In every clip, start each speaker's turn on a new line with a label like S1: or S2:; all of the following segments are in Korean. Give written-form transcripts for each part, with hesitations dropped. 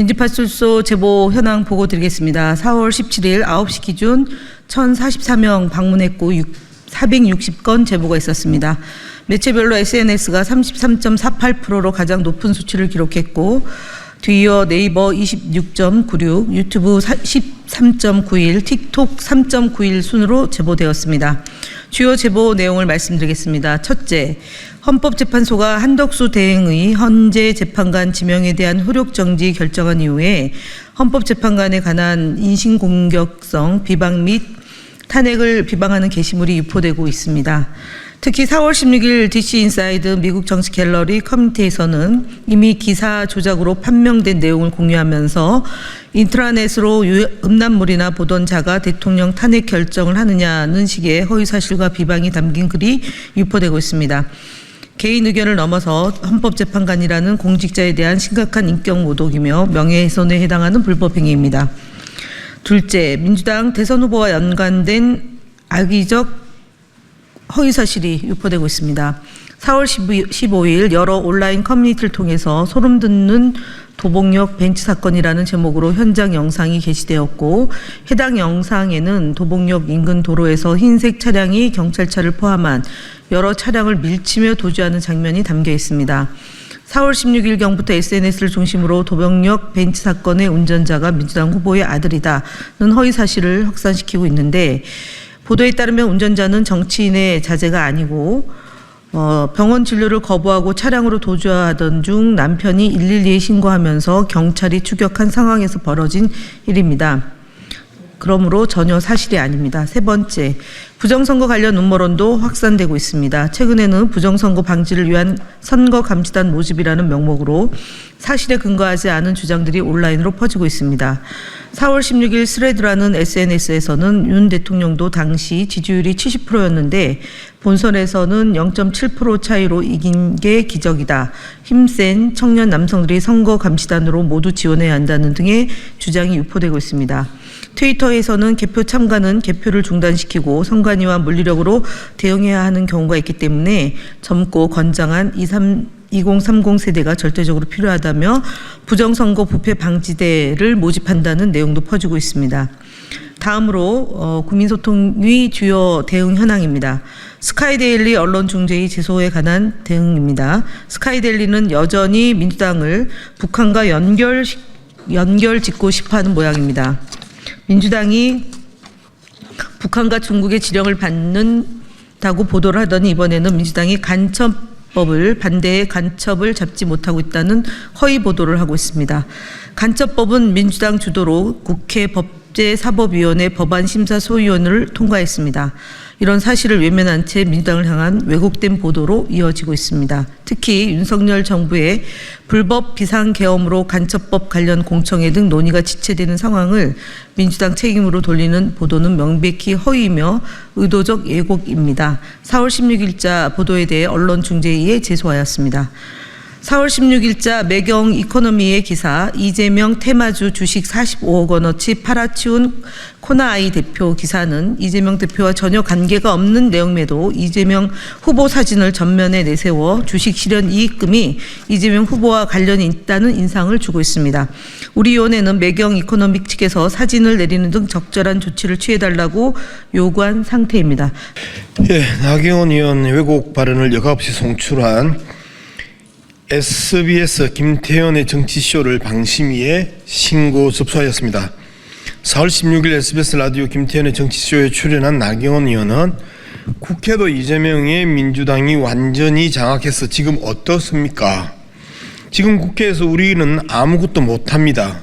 S1: 민지파출소 제보 현황 보고 드리겠습니다. 4월 17일 9시 기준 1044명 방문했고 460건 제보가 있었습니다. 매체별로 SNS가 33.48%로 가장 높은 수치를 기록했고 뒤이어 네이버 26.96, 유튜브 13.91, 틱톡 3.91 순으로 제보되었습니다. 주요 제보 내용을 말씀드리겠습니다. 첫째, 헌법재판소가 한덕수 대행의 헌재 재판관 지명에 대한 효력 정지 결정한 이후에 헌법재판관에 관한 인신공격성 비방 및 탄핵을 비방하는 게시물이 유포되고 있습니다. 특히 4월 16일 DC인사이드 미국 정치 갤러리 커뮤니티에서는 이미 기사 조작으로 판명된 내용을 공유하면서 인트라넷으로 음란물이나 보던 자가 대통령 탄핵 결정을 하느냐는 식의 허위사실과 비방이 담긴 글이 유포되고 있습니다. 개인 의견을 넘어서 헌법재판관이라는 공직자에 대한 심각한 인격 모독이며 명예훼손에 해당하는 불법 행위입니다. 둘째, 민주당 대선 후보와 연관된 악의적 허위사실이 유포되고 있습니다. 4월 15일 여러 온라인 커뮤니티를 통해서 소름 돋는 도봉역 벤츠 사건이라는 제목으로 현장 영상이 게시되었고 해당 영상에는 도봉역 인근 도로에서 흰색 차량이 경찰차를 포함한 여러 차량을 밀치며 도주하는 장면이 담겨 있습니다. 4월 16일경부터 SNS를 중심으로 도봉역 벤츠 사건의 운전자가 민주당 후보의 아들이다는 허위사실을 확산시키고 있는데 보도에 따르면 운전자는 정치인의 자제가 아니고 병원 진료를 거부하고 차량으로 도주하던 중 남편이 112에 신고하면서 경찰이 추격한 상황에서 벌어진 일입니다. 그러므로 전혀 사실이 아닙니다. 세 번째, 부정선거 관련 음모론도 확산되고 있습니다. 최근에는 부정선거 방지를 위한 선거감시단 모집이라는 명목으로 사실에 근거하지 않은 주장들이 온라인으로 퍼지고 있습니다. 4월 16일 스레드라는 SNS에서는 윤 대통령도 당시 지지율이 70%였는데 본선에서는 0.7% 차이로 이긴 게 기적이다. 힘센 청년 남성들이 선거감시단으로 모두 지원해야 한다는 등의 주장이 유포되고 있습니다. 트위터에서는 개표 참가는 개표를 중단시키고 선관위와 물리력으로 대응해야 하는 경우가 있기 때문에 젊고 건장한 2030 세대가 절대적으로 필요하다며 부정선거 부패 방지대를 모집한다는 내용도 퍼지고 있습니다. 다음으로 국민소통위 주요 대응 현황입니다. 스카이데일리 언론중재위 제소에 관한 대응입니다. 스카이데일리는 여전히 민주당을 북한과 연결 짓고 싶어하는 모양입니다. 민주당이 북한과 중국의 지령을 받는다고 보도를 하더니 이번에는 민주당이 반대의 간첩을 잡지 못하고 있다는 허위 보도를 하고 있습니다. 간첩법은 민주당 주도로 국회 법제사법위원회 법안심사소위원회를 통과했습니다. 이런 사실을 외면한 채 민주당을 향한 왜곡된 보도로 이어지고 있습니다. 특히 윤석열 정부의 불법 비상계엄으로 간첩법 관련 공청회 등 논의가 지체되는 상황을 민주당 책임으로 돌리는 보도는 명백히 허위이며 의도적 왜곡입니다. 4월 16일자 보도에 대해 언론중재위에 제소하였습니다. 4월 16일자 매경 이코노미의 기사 이재명 테마주 주식 45억 원어치 팔아치운 코나아이 대표 기사는 이재명 대표와 전혀 관계가 없는 내용에도 이재명 후보 사진을 전면에 내세워 주식 실현 이익금이 이재명 후보와 관련이 있다는 인상을 주고 있습니다. 우리 위원회는 매경 이코노믹 측에서 사진을 내리는 등 적절한 조치를 취해달라고 요구한 상태입니다.
S2: 나경원 의원 왜곡 발언을 여과없이 송출한 SBS 김태현의 정치쇼를 방심위에 신고 접수하였습니다. 4월 16일 SBS 라디오 김태현의 정치쇼에 출연한 나경원 의원은 국회도 이재명의 민주당이 완전히 장악해서 지금 어떻습니까? 지금 국회에서 우리는 아무것도 못합니다.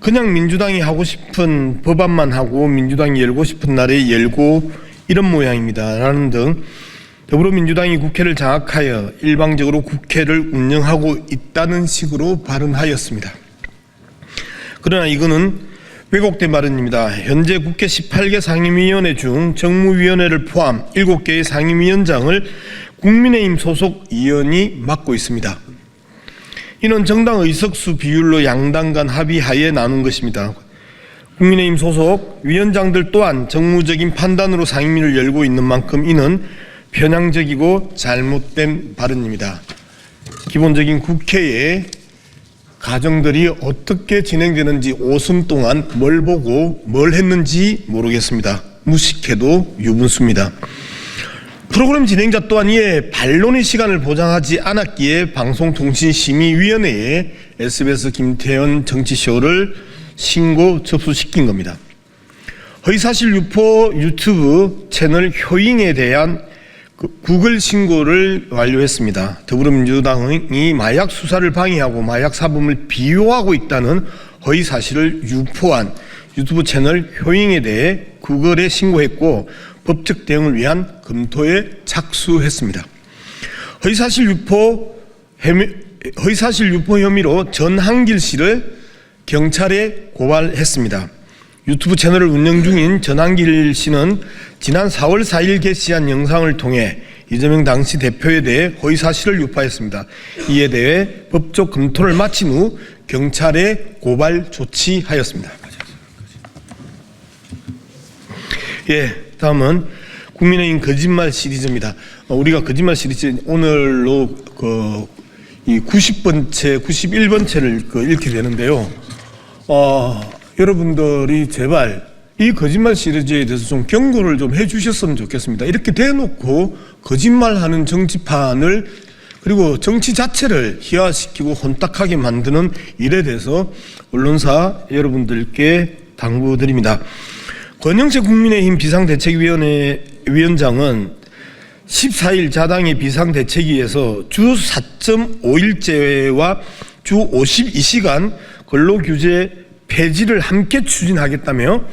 S2: 그냥 민주당이 하고 싶은 법안만 하고 민주당이 열고 싶은 날에 열고 이런 모양입니다. 라는 등 더불어민주당이 국회를 장악하여 일방적으로 국회를 운영하고 있다는 식으로 발언하였습니다. 그러나 이거는 왜곡된 발언입니다. 현재 국회 18개 상임위원회 중 정무위원회를 포함 7개의 상임위원장을 국민의힘 소속 의원이 맡고 있습니다. 이는 정당 의석수 비율로 양당 간 합의하에 나눈 것입니다. 국민의힘 소속 위원장들 또한 정무적인 판단으로 상임위를 열고 있는 만큼 이는 편향적이고 잘못된 발언입니다. 기본적인 국회의 가정들이 어떻게 진행되는지 5분 동안 뭘 보고 뭘 했는지 모르겠습니다. 무식해도 유분수입니다. 프로그램 진행자 또한 이에 반론의 시간을 보장하지 않았기에 방송통신심의위원회에 SBS 김태현 정치쇼를 신고 접수시킨 겁니다. 허위사실 유포 유튜브 채널 효잉에 대한 구글 신고를 완료했습니다. 더불어민주당이 마약 수사를 방해하고 마약 사범을 비호하고 있다는 허위 사실을 유포한 유튜브 채널 효잉에 대해 구글에 신고했고 법적 대응을 위한 검토에 착수했습니다. 허위사실 유포 혐의로 전한길 씨를 경찰에 고발했습니다. 유튜브 채널을 운영 중인 전한길 씨는 지난 4월 4일 게시한 영상을 통해 이재명 당시 대표에 대해 허위사실을 유포했습니다. 이에 대해 법적 검토를 마친 후 경찰에 고발 조치하였습니다. 다음은 국민의힘 거짓말 시리즈입니다. 우리가 거짓말 시리즈 오늘로 이 90번째, 91번째를 읽게 되는데요. 여러분들이 제발 이 거짓말 시리즈에 대해서 좀 경고를 좀 해주셨으면 좋겠습니다. 이렇게 대놓고 거짓말하는 정치판을 그리고 정치 자체를 희화시키고 혼탁하게 만드는 일에 대해서 언론사 여러분들께 당부드립니다. 권영세 국민의힘 비상대책위원회 위원장은 14일 자당의 비상대책위에서 주 4.5일제와 주 52시간 근로규제 폐지를 함께 추진하겠다며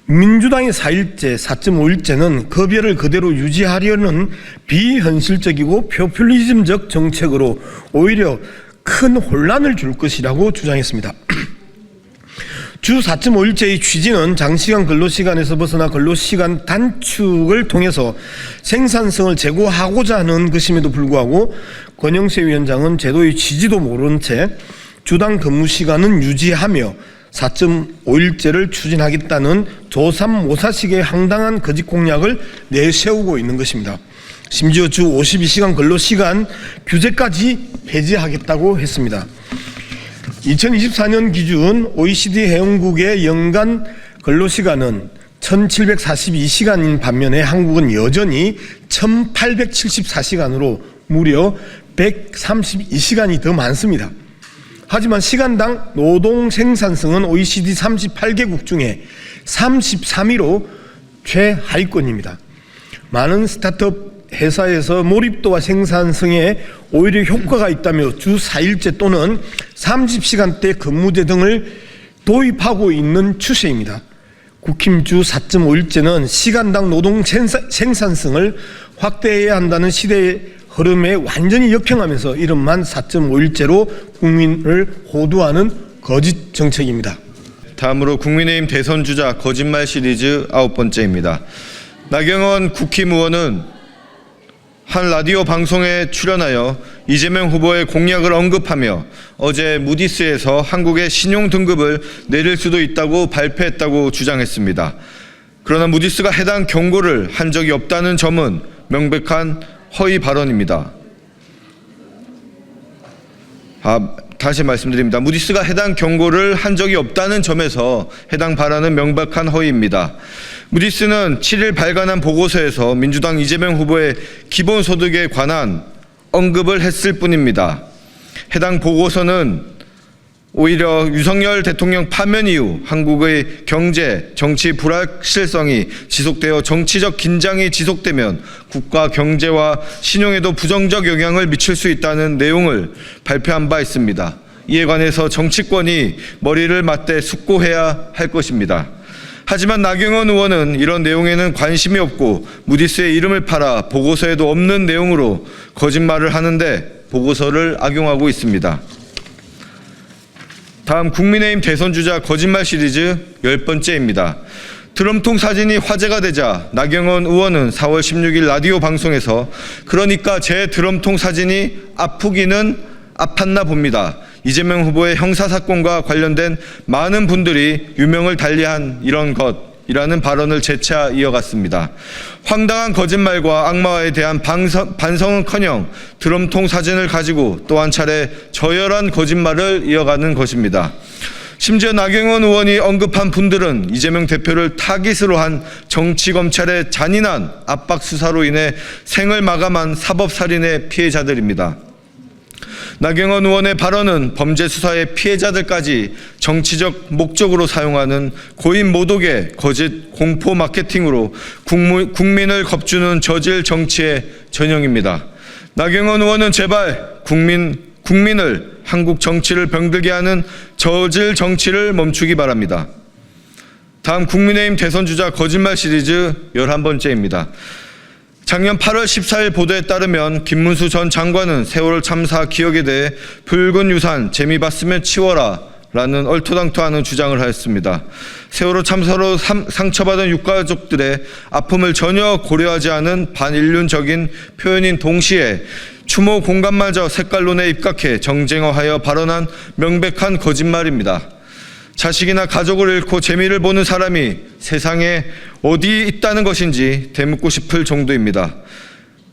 S2: 민주당의 4일제, 4.5일제는 급여를 그대로 유지하려는 비현실적이고 포퓰리즘적 정책으로 오히려 큰 혼란을 줄 것이라고 주장했습니다. 주 4.5일제의 취지는 장시간 근로시간에서 벗어나 근로시간 단축을 통해서 생산성을 제고하고자 하는 것임에도 불구하고 권영세 위원장은 제도의 취지도 모른 채 주당 근무시간은 유지하며 4.5일제를 추진하겠다는 조삼모사식의 황당한 거짓 공약을 내세우고 있는 것입니다. 심지어 주 52시간 근로시간 규제까지 폐지하겠다고 했습니다. 2024년 기준 OECD 회원국의 연간 근로시간은 1742시간인 반면에 한국은 여전히 1874시간으로 무려 132시간이 더 많습니다. 하지만 시간당 노동 생산성은 OECD 38개국 중에 33위로 최하위권입니다. 많은 스타트업 회사에서 몰입도와 생산성에 오히려 효과가 있다며 주 4일제 또는 30시간대 근무제 등을 도입하고 있는 추세입니다. 국힘 주 4.5일제는 시간당 노동 생산성을 확대해야 한다는 시대의 흐름에 완전히 역행하면서 이름만 4.5일제로 국민을 호도하는 거짓 정책입니다.
S3: 다음으로 국민의힘 대선주자 거짓말 시리즈 9번째입니다. 나경원 국힘 의원은 한 라디오 방송에 출연하여 이재명 후보의 공약을 언급하며 어제 무디스에서 한국의 신용 등급을 내릴 수도 있다고 발표했다고 주장했습니다. 그러나 무디스가 해당 경고를 한 적이 없다는 점은 명백한 허위 발언입니다. 다시 말씀드립니다. 무디스가 해당 경고를 한 적이 없다는 점에서 해당 발언은 명백한 허위입니다. 무디스는 7일 발간한 보고서에서 민주당 이재명 후보의 기본소득에 관한 언급을 했을 뿐입니다. 해당 보고서는 오히려 윤석열 대통령 파면 이후 한국의 경제, 정치 불확실성이 지속되어 정치적 긴장이 지속되면 국가 경제와 신용에도 부정적 영향을 미칠 수 있다는 내용을 발표한 바 있습니다. 이에 관해서 정치권이 머리를 맞대 숙고해야 할 것입니다. 하지만 나경원 의원은 이런 내용에는 관심이 없고 무디스의 이름을 팔아 보고서에도 없는 내용으로 거짓말을 하는데 보고서를 악용하고 있습니다. 다음 국민의힘 대선주자 거짓말 시리즈 10번째입니다. 드럼통 사진이 화제가 되자 나경원 의원은 4월 16일 라디오 방송에서 그러니까 제 드럼통 사진이 아프기는 아팠나 봅니다. 이재명 후보의 형사사건과 관련된 많은 분들이 유명을 달리한 이런 것 이라는 발언을 재차 이어갔습니다. 황당한 거짓말과 악마에 대한 반성은커녕 드럼통 사진을 가지고 또 한 차례 저열한 거짓말을 이어가는 것입니다. 심지어 나경원 의원이 언급한 분들은 이재명 대표를 타깃으로 한 정치검찰의 잔인한 압박 수사로 인해 생을 마감한 사법살인의 피해자들입니다. 나경원 의원의 발언은 범죄 수사의 피해자들까지 정치적 목적으로 사용하는 고인 모독의 거짓 공포 마케팅으로 국민을 겁주는 저질 정치의 전형입니다. 나경원 의원은 제발 국민을 한국 정치를 병들게 하는 저질 정치를 멈추기 바랍니다. 다음 국민의힘 대선주자 거짓말 시리즈 11번째입니다. 작년 8월 14일 보도에 따르면 김문수 전 장관은 세월호 참사 기억에 대해 붉은 유산 재미 봤으면 치워라 라는 얼토당토하는 주장을 하였습니다. 세월호 참사로 상처받은 유가족들의 아픔을 전혀 고려하지 않은 반인륜적인 표현인 동시에 추모 공간마저 색깔론에 입각해 정쟁화하여 발언한 명백한 거짓말입니다. 자식이나 가족을 잃고 재미를 보는 사람이 세상에 어디 있다는 것인지 되묻고 싶을 정도입니다.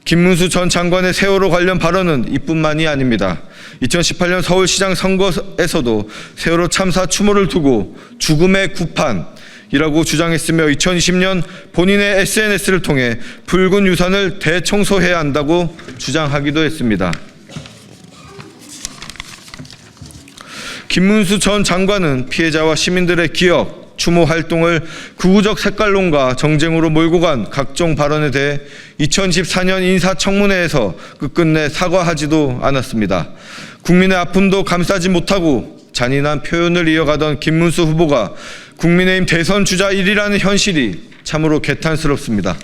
S3: 김문수 전 장관의 세월호 관련 발언은 이뿐만이 아닙니다. 2018년 서울시장 선거에서도 세월호 참사 추모를 두고 죽음의 구판이라고 주장했으며 2020년 본인의 SNS를 통해 붉은 유산을 대청소해야 한다고 주장하기도 했습니다. 김문수 전 장관은 피해자와 시민들의 기억, 추모 활동을 극우적 색깔론과 정쟁으로 몰고 간 각종 발언에 대해 2014년 인사청문회에서 끝끝내 사과하지도 않았습니다. 국민의 아픔도 감싸지 못하고 잔인한 표현을 이어가던 김문수 후보가 국민의힘 대선 주자 1위라는 현실이 참으로 개탄스럽습니다.